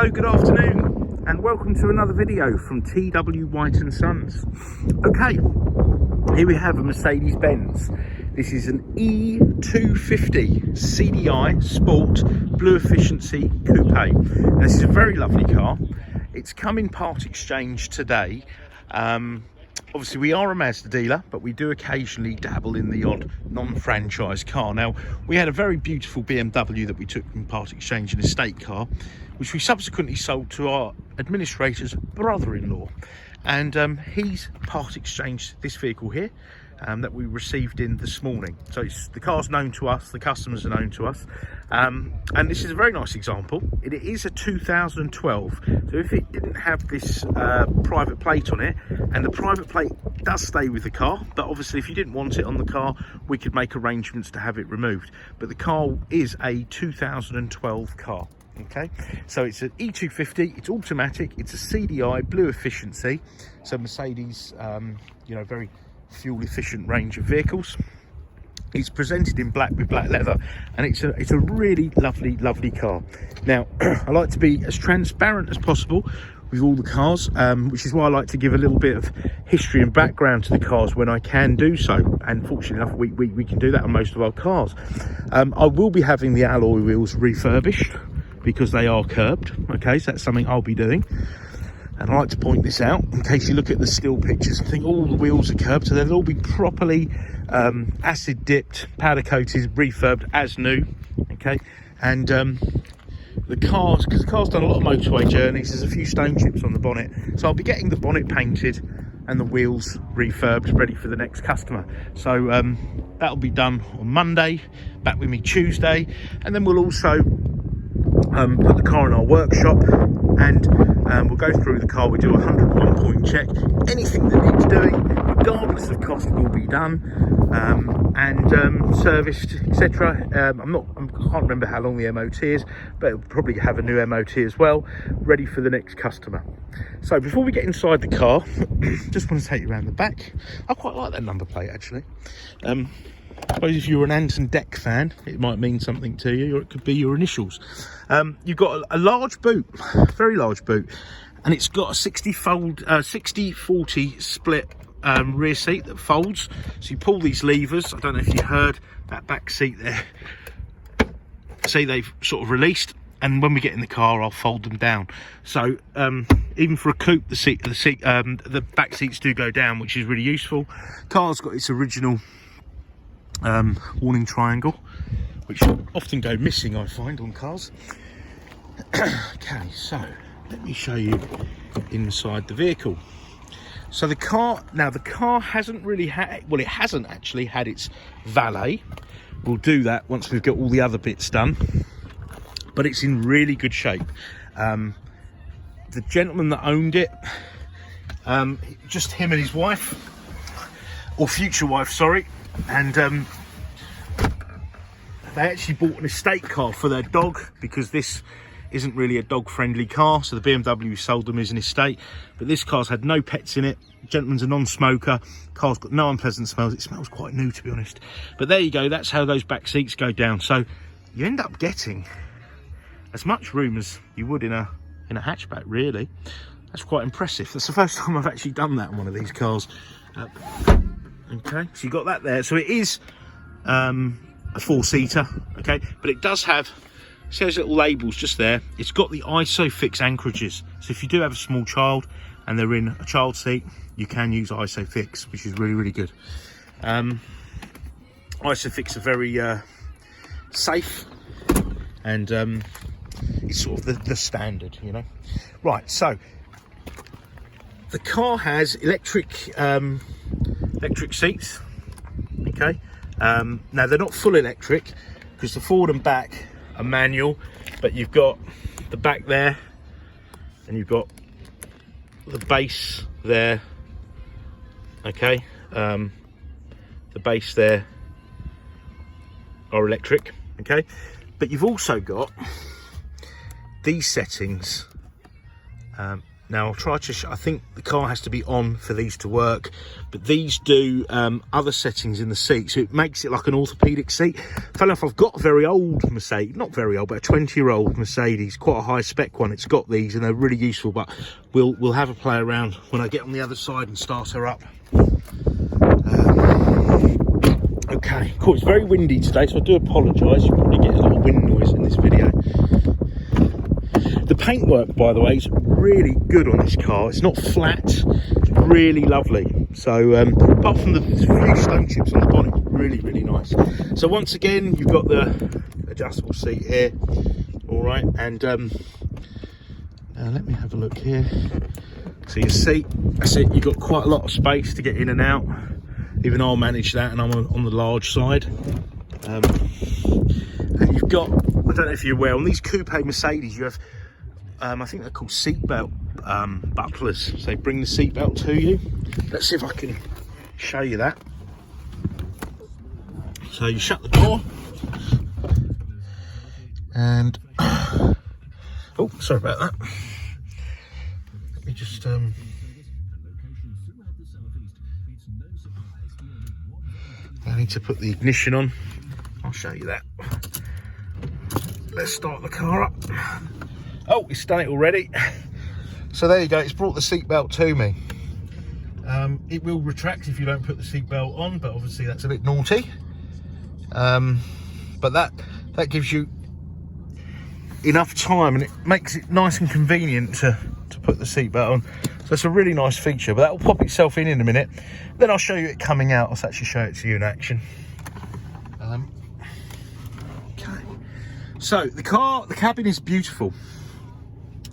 Hello, good afternoon, and welcome to another video from TW White & Sons. Okay, here we have a Mercedes-Benz. This is an E250 CDI Sport Blue Efficiency Coupe. Now, this is a very lovely car. It's come in part exchange today. Obviously, we are a Mazda dealer, but we do occasionally dabble in the odd non-franchise car. Now, we had a very beautiful BMW that we took from part exchange, an estate car, which we subsequently sold to our administrator's brother-in-law. And he's part exchanged this vehicle here that we received in this morning. So the car's known to us, the customers are known to us. And this is a very nice example. It is a 2012, so if it didn't have this private plate on it, and the private plate does stay with the car, but obviously if you didn't want it on the car, we could make arrangements to have it removed. But the car is a 2012 car. Okay, so it's an E250, it's automatic, it's a CDI, blue efficiency, so Mercedes, you know, very fuel efficient range of vehicles. It's presented in black with black leather, and it's a really lovely car. Now, I like to be as transparent as possible with all the cars, which is why I like to give a little bit of history and background to the cars when I can do so, and fortunately enough we can do that on most of our cars. I will be having the alloy wheels refurbished because they are curbed. Okay, so that's something I'll be doing. And I like to point this out in case you look at the still pictures and think all the wheels are curbed, so they'll all be properly acid dipped, powder coated, refurbed as new. Okay, and the cars, because the car's done a lot of motorway journeys, there's a few stone chips on the bonnet, so I'll be getting the bonnet painted and the wheels refurbed, ready for the next customer. So that'll be done on Monday, back with me Tuesday, and then we'll also put the car in our workshop, and we'll go through the car. We do a 101 point check. Anything that needs doing, regardless of cost, will be done and serviced, etc. I can't remember how long the MOT is, but it'll probably have a new MOT as well, ready for the next customer. So before we get inside the car, just want to take you around the back. I quite like that number plate, actually. I suppose if you're an Anton Deck fan, it might mean something to you, or it could be your initials. You've got a large boot, very large boot, and it's got a 60-40 split rear seat that folds. So you pull these levers. I don't know if you heard that back seat there. See, they've sort of released, and when we get in the car, I'll fold them down. So even for a coupe, the back seats do go down, which is really useful. Car's got its original warning triangle, which often go missing, I find, on cars. Okay, so let me show you inside the vehicle. So the car hasn't really had, well, it hasn't actually had its valet. We'll do that once we've got all the other bits done, but it's in really good shape. The gentleman that owned it, just him and his wife, or future wife, sorry, and they actually bought an estate car for their dog, because this isn't really a dog friendly car, so the BMW we sold them is an estate, but this car's had no pets in it. The gentleman's a non-smoker, car's got no unpleasant smells. It smells quite new, to be honest, but there you go. That's how those back seats go down, so you end up getting as much room as you would in a hatchback, really. That's quite impressive. That's the first time I've actually done that on one of these cars. Okay, so you got that there. So it is a four-seater, okay, but it does have, see those little labels just there, it's got the Isofix Anchorages. So if you do have a small child and they're in a child seat, you can use Isofix, which is really good. Isofix are very safe, and it's sort of the standard, you know. Right, so the car has electric seats. Okay, now they're not full electric because the forward and back are manual, but you've got the back there and you've got the base there. Okay, the base there are electric. Okay, but you've also got these settings Now I'll try to, I think the car has to be on for these to work, but these do other settings in the seat, so it makes it like an orthopedic seat. Funny enough, I've got a very old Mercedes, not very old, but a 20-year-old Mercedes, quite a high spec one. It's got these and they're really useful, but we'll have a play around when I get on the other side and start her up. Okay, cool, it's very windy today, so I do apologise. You probably get a lot of wind noise in this video. The paintwork, by the way, is really good on this car. It's not flat, it's really lovely. So apart from the few stone chips on the bonnet, really, really nice. So once again, you've got the adjustable seat here, all right, and now let me have a look here. So your seat, that's it, you've got quite a lot of space to get in and out. Even I'll manage that, and I'm on the large side. And you've got, I don't know if you're aware, on these coupe Mercedes, you have, I think they're called seatbelt bucklers. So they bring the seatbelt to you. Let's see if I can show you that. So you shut the door, and oh, sorry about that. Let me just I need to put the ignition on. I'll show you that. Let's start the car up. Oh, it's done it already. So there you go, it's brought the seatbelt to me. It will retract if you don't put the seatbelt on, but obviously that's a bit naughty. But that gives you enough time, and it makes it nice and convenient to put the seatbelt on. So it's a really nice feature, but that will pop itself in a minute. Then I'll show you it coming out. I'll actually show it to you in action. Okay. So the cabin is beautiful.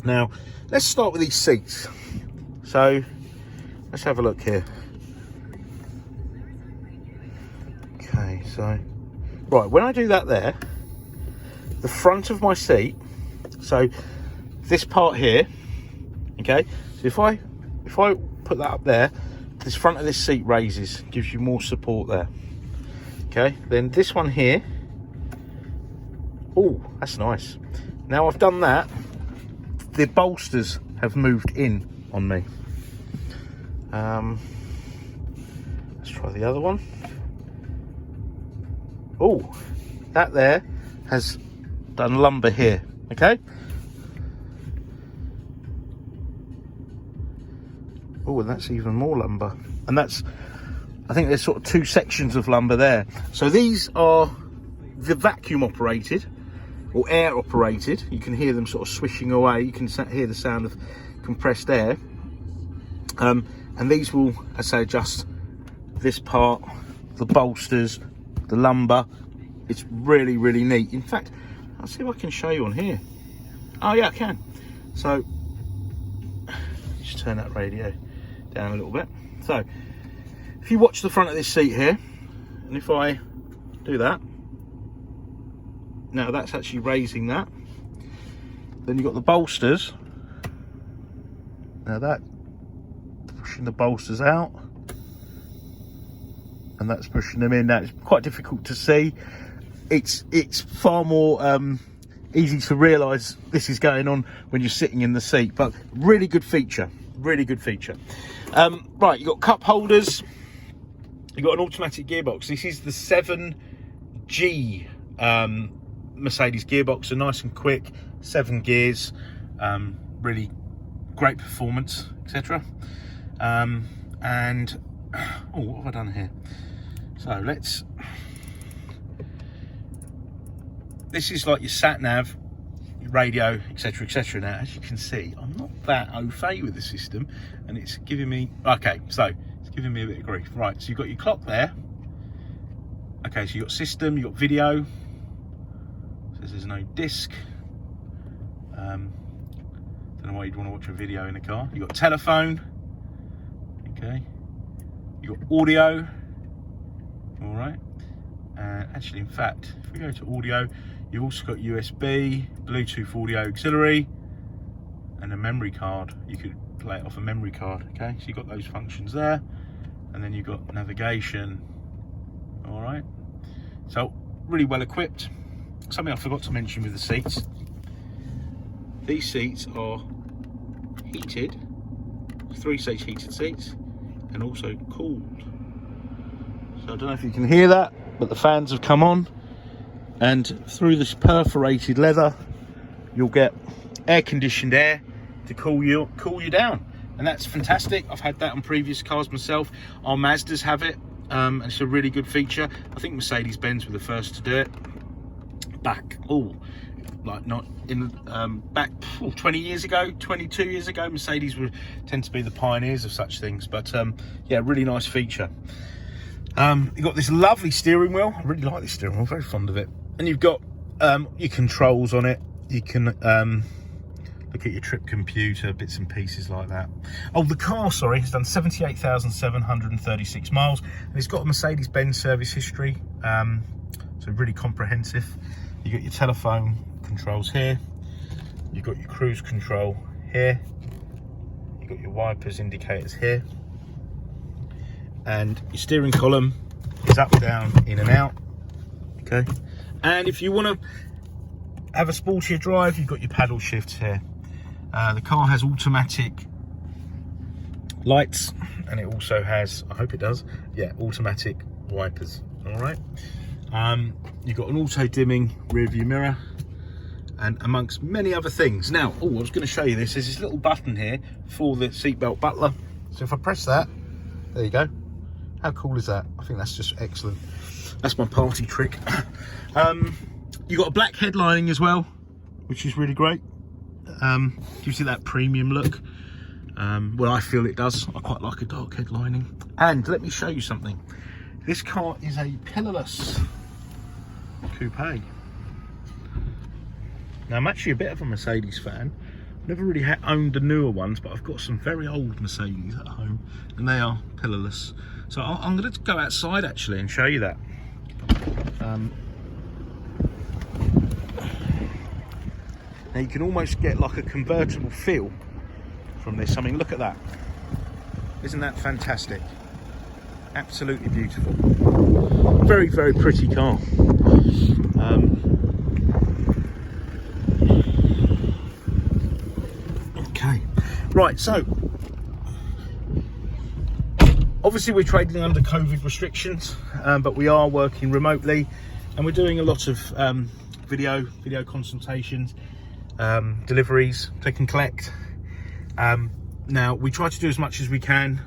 Now, let's start with these seats. So let's have a look here. Okay, so right, when I do that there, the front of my seat, so this part here, okay, so if I put that up there, this front of this seat raises, gives you more support there. Okay, then this one here, oh, that's nice. Now I've done that, the bolsters have moved in on me. Let's try the other one. Oh, that there has done lumbar here, okay? Oh, and that's even more lumbar. And that's, I think there's sort of two sections of lumbar there. So these are the vacuum operated or air operated. You can hear them sort of swishing away. You can hear the sound of compressed air. And these will, as I say, adjust this part, the bolsters, the lumbar. It's really, really neat. In fact, I'll see if I can show you on here. Oh yeah, I can. So just turn that radio down a little bit. So if you watch the front of this seat here, and if I do that, now that's actually raising that. Then you've got the bolsters. Now that pushing the bolsters out, and that's pushing them in. Now it's quite difficult to see. It's far more easy to realise this is going on when you're sitting in the seat, but really good feature, really good feature. Right, you've got cup holders, you've got an automatic gearbox. This is the 7G Mercedes gearbox, so nice and quick, 7 gears, really great performance, etc. And oh, what have I done here? So let's, this is like your sat nav, your radio, etc, etc. Now, as you can see, I'm not that au fait with the system, and it's giving me, okay, so it's giving me a bit of grief. Right, so you've got your clock there. Okay, so you've got system, you've got video. It says there's no disc. Don't know why you'd want to watch a video in a car. You've got telephone. Okay. You've got audio. All right. Actually, in fact, if we go to audio, you've also got USB, Bluetooth audio auxiliary, and a memory card. You could play it off a memory card. Okay, so you've got those functions there, and then you've got navigation. All right. So really well equipped. Something I forgot to mention with the seats. These seats are heated, 3-stage heated seats, and also cooled. So I don't know if you can hear that, but the fans have come on, and through this perforated leather you'll get air conditioned air to cool you down, and that's fantastic. I've had that on previous cars myself. Our Mazdas have it, and it's a really good feature. I think Mercedes-Benz were the first to do it back, like not in back 20 years ago, 22 years ago. Mercedes tend to be the pioneers of such things, but yeah, really nice feature. You've got this lovely steering wheel. I really like this steering wheel, very fond of it. And you've got your controls on it. You can look at your trip computer, bits and pieces like that. Oh, the car, sorry, has done 78,736 miles, and it's got a Mercedes-Benz service history, so really comprehensive. You've got your telephone controls here, you've got your cruise control here, you've got your wipers indicators here, and your steering column is up, down, in and out. Okay, and if you want to have a sportier drive, you've got your paddle shifts here. The car has automatic lights, and it also has, I hope it does, yeah, automatic wipers. All right, you've got an auto dimming rear view mirror, and amongst many other things. Now, I was going to show you this. There's this little button here for the seatbelt butler. So if I press that, there you go. How cool is that? I think that's just excellent. That's my party trick. You've got a black headlining as well, which is really great. Gives you that premium look. Well, I feel it does. I quite like a dark headlining. And let me show you something. This car is a pillarless coupe. Now, I'm actually a bit of a Mercedes fan. Never really owned the newer ones, but I've got some very old Mercedes at home, and they are pillarless. So I'm going to go outside actually and show you that. Now you can almost get like a convertible feel from this. I mean, look at that. Isn't that fantastic? Absolutely beautiful. Very, very pretty car. Okay, right, so obviously we're trading under COVID restrictions, but we are working remotely, and we're doing a lot of video consultations, deliveries, click and collect. Now we try to do as much as we can,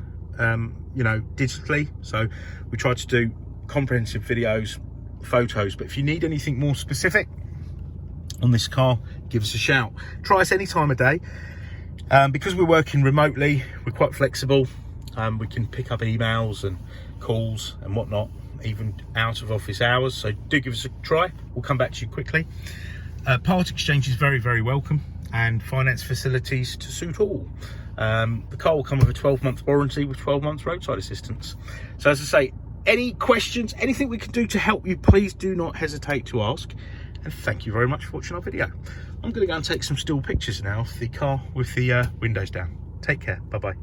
you know, digitally. So we try to do comprehensive videos, photos, but if you need anything more specific on this car, give us a shout. Try us any time of day. Because we're working remotely, we're quite flexible. We can pick up emails and calls and whatnot, even out of office hours. So do give us a try. We'll come back to you quickly. Part exchange is very, very welcome, and finance facilities to suit all. The car will come with a 12-month warranty with 12 months roadside assistance. So as I say, any questions, anything we can do to help you, please do not hesitate to ask. And thank you very much for watching our video. I'm going to go and take some still pictures now of the car with the windows down. Take care. Bye-bye.